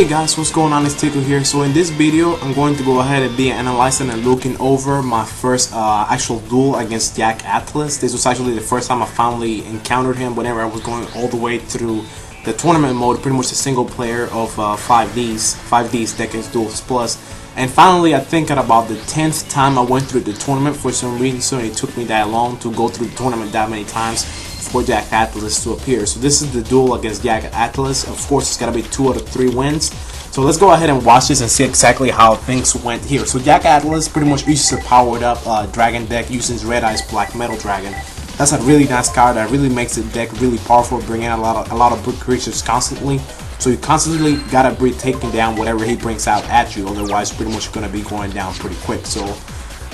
Hey guys, what's going on? It's Tico here. So in this video, I'm going to go ahead and be analyzing and looking over my first actual duel against Jack Atlas. This was actually the first time I finally encountered him whenever I was going all the way through the tournament mode, pretty much a single player of 5D's Decades Duels Plus. And finally, I think at about the 10th time I went through the tournament, for some reason it took me that long to go through the tournament that many times for Jack Atlas to appear. So this is the duel against Jack Atlas. Of course, it's gotta be 2 out of 3 wins. So let's go ahead and watch this and see exactly how things went here. So Jack Atlas pretty much uses a powered up dragon deck using his Red Eyes Black Metal Dragon. That's a really nice card that really makes the deck really powerful, bringing out a lot of brick creatures constantly. So you constantly gotta be taking down whatever he brings out at you, otherwise pretty much gonna be going down pretty quick. So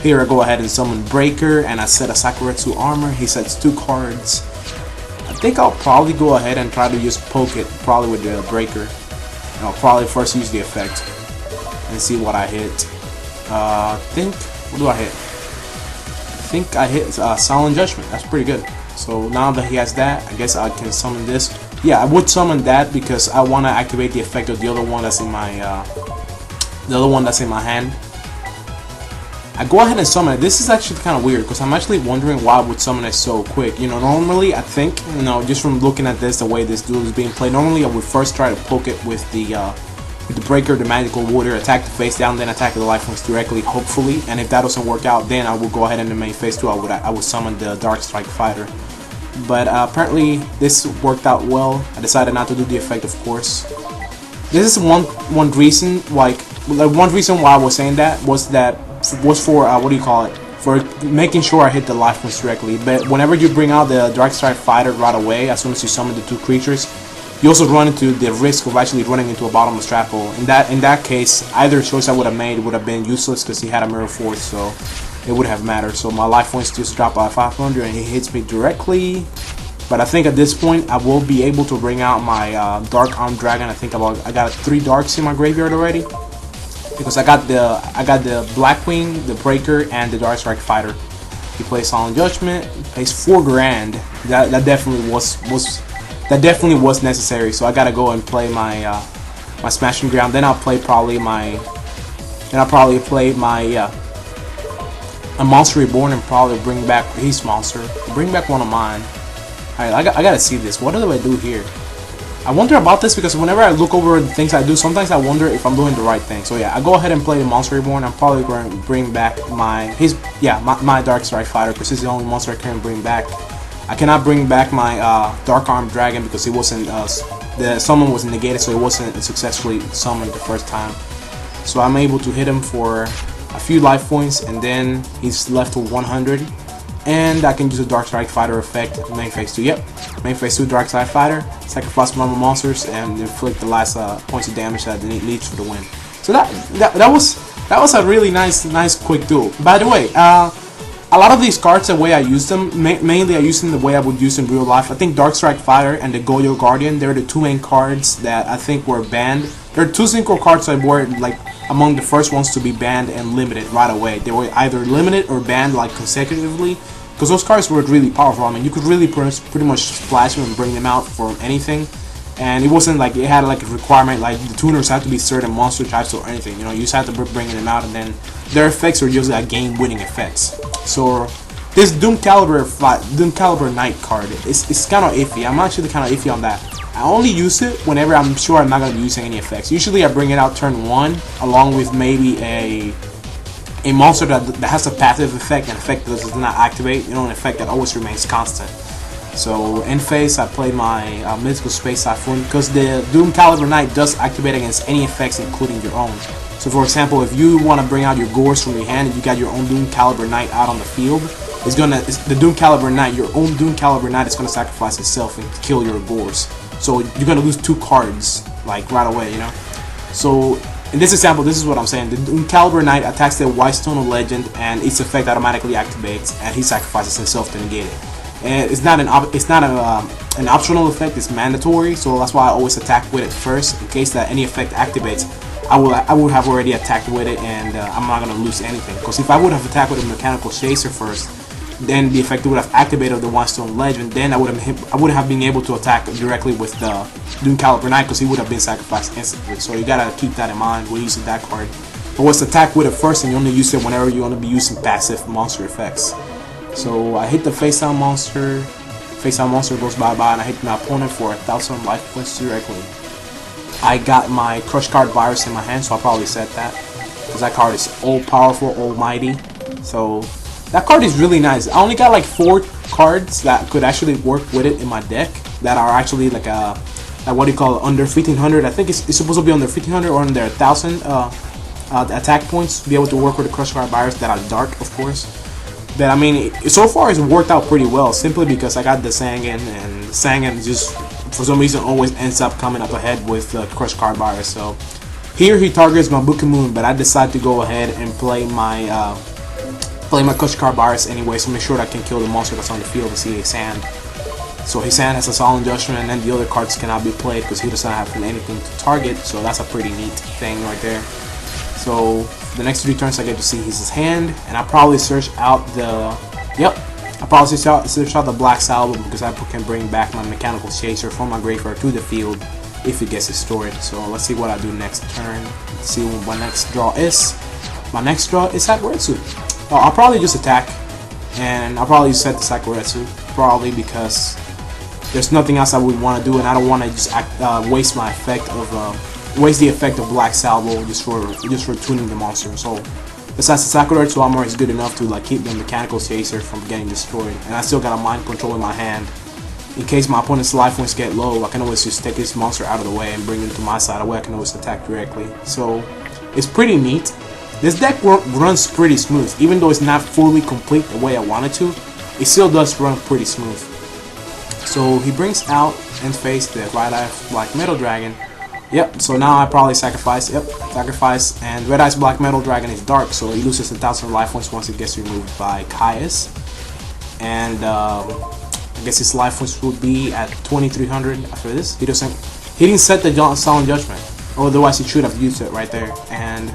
here I go ahead and summon Breaker, and I set a Sakuretsu Armor. He sets 2 cards. I think I'll probably go ahead and try to use Poke It, probably with the Breaker. I'll probably first use the effect and see what I hit. What do I hit? I think I hit Silent Judgment. That's pretty good. So now that he has that, I guess I can summon this. Yeah, I would summon that because I want to activate the effect of the other one that's in my hand. I go ahead and summon it. This is actually kind of weird because I'm actually wondering why I would summon it so quick. You know, normally I think, you know, just from looking at this, the way this duel is being played, normally I would first try to poke it with the Breaker, the Magical Water, attack the face down, then attack the life points directly, hopefully. And if that doesn't work out, then I will go ahead and in the main phase 2, I would summon the Dark Strike Fighter. But apparently this worked out well. I decided not to do the effect, of course. This is one reason, like one reason why I was saying that was for what do you call it? For making sure I hit the life points directly. But whenever you bring out the Dark Strike Fighter right away, as soon as you summon the 2 creatures, you also run into the risk of actually running into a bottomless trap hole. In that case, either choice I would have made would have been useless because he had a Mirror Force, so it would have mattered. So my life points just drop by 500 and he hits me directly. But I think at this point I will be able to bring out my Dark Arm Dragon. I got 3 darks in my graveyard already because I got the Blackwing, the Breaker, and the Dark Strike Fighter. He plays Silent Judgment, pays 4 grand. That definitely was necessary. So I gotta go and play my my Smashing Ground. Then I'll probably play my a Monster Reborn and probably bring back his monster. Bring back one of mine. Alright, I gotta see this. What do I do here? I wonder about this because whenever I look over the things I do, sometimes I wonder if I'm doing the right thing. So yeah, I go ahead and play the Monster Reborn. I'm probably going to bring back my Dark Strike Fighter because it's the only monster I can bring back. I cannot bring back my Dark Arm Dragon because it wasn't the summon was negated, so it wasn't successfully summoned the first time. So I'm able to hit him for a few life points, and then he's left with 100. And I can use a Dark Strike Fighter effect, main phase 2. Yep, main phase 2 Dark Strike Fighter, sacrifice one of my monsters, and inflict the last points of damage that it needs for the win. So that was a really nice quick duel. By the way, a lot of these cards, the way I use them, mainly I use them the way I would use in real life. I think Dark Strike Fighter and the Yugioh Guardian, they're the 2 main cards that I think were banned. There are 2 synchro cards that were like among the first ones to be banned and limited right away. They were either limited or banned like consecutively, because those cards were really powerful. I mean, you could really pretty much splash them and bring them out for anything. And it wasn't like it had like a requirement like the tuners had to be certain monster types or anything. You know, you just had to bring them out, and then their effects are usually like game-winning effects. So this Doom Caliber Knight card, it's kind of iffy. I'm actually kind of iffy on that. I only use it whenever I'm sure I'm not going to be using any effects. Usually I bring it out turn 1 along with maybe a monster that has a passive effect, an effect that does not activate, you know, an effect that always remains constant. So in phase I played my Mythical Space Typhoon because the Doom Caliber Knight does activate against any effects including your own. So for example, if you want to bring out your Gores from your hand and you got your own Doom Caliber Knight out on the field, the Doom Caliber Knight, your own Doom Caliber Knight is gonna sacrifice itself and kill your Gores. So you're gonna lose 2 cards like right away, you know. So in this example, this is what I'm saying. The Doom Caliber Knight attacks the White Stone of Legend, and its effect automatically activates, and he sacrifices himself to negate it. And it's not an optional effect; it's mandatory. So that's why I always attack with it first, in case that any effect activates. I would have already attacked with it, and I'm not gonna lose anything. Because if I would have attacked with a Mechanical Chaser first, then the effect would have activated the one stone ledge, and then I wouldn't have been able to attack directly with the Doom Caliber Knight because he would have been sacrificed instantly. So you gotta keep that in mind when using that card. But what's attack with it first, and you only use it whenever you want to be using passive monster effects. So I hit the face down monster. Face down monster goes bye bye, and I hit my opponent for 1,000 life points directly. I got my Crush Card Virus in my hand, so I'll probably set that because that card is all powerful, almighty. So that card is really nice. I only got like 4 cards that could actually work with it in my deck that are actually like what do you call it, under 1,500. I think it's supposed to be under 1,500 or under 1,000 attack points to be able to work with the Crush Card Virus that are dark, of course. But I mean, so far it's worked out pretty well, simply because I got the Sangan, and Sangan just for some reason always ends up coming up ahead with the Crush Card Virus. So here he targets my Bukamoon, but I decide to go ahead and play my Crush Card Virus anyway, so make sure that I can kill the monster that's on the field to see his hand. So his hand has a Solemn Judgment, and then the other cards cannot be played because he doesn't have anything to target. So that's a pretty neat thing right there. So the next 3 turns I get to see his hand, and I probably search out the search out the Black Salvo because I can bring back my Mechanical Chaser from my graveyard to the field if it gets destroyed. So let's see what I do next turn. Let's see what my next draw is. My next draw is Sakuretsu. I'll probably just attack, and I'll probably set the Sakuretsu, probably because there's nothing else I would want to do, and I don't want to just waste the effect of Black Salvo just for tuning the monster. So besides the Sakuretsu armor is good enough to like keep the Mechanical Chaser from getting destroyed, and I still got a Mind Control in my hand. In case my opponent's life points get low, I can always just take this monster out of the way and bring it to my side. That way I can always attack directly. So it's pretty neat. This deck runs pretty smooth, even though it's not fully complete the way I wanted to. It still does run pretty smooth. So he brings out and face the Red Eyes Black Metal Dragon. Yep, so now I probably sacrifice. Yep, sacrifice. And Red Eyes Black Metal Dragon is dark, so he loses 1,000 life points once it gets removed by Caius. And I guess his life points would be at 2,300 after this. He didn't set the Solemn Judgment, otherwise he should have used it right there and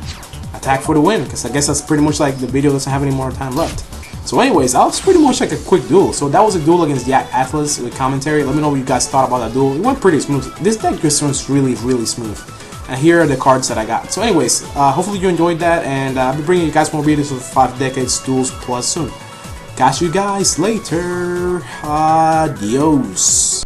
attack for the win. Because I guess that's pretty much like the video doesn't have any more time left. So anyways, that was pretty much like a quick duel. So that was a duel against Yak Atlas with commentary. Let me know what you guys thought about that duel. It went pretty smooth. This deck just runs really, really smooth. And here are the cards that I got. So anyways, hopefully you enjoyed that, and I'll be bringing you guys more videos of 5 Decades Duels Plus soon. Catch you guys later. Adios.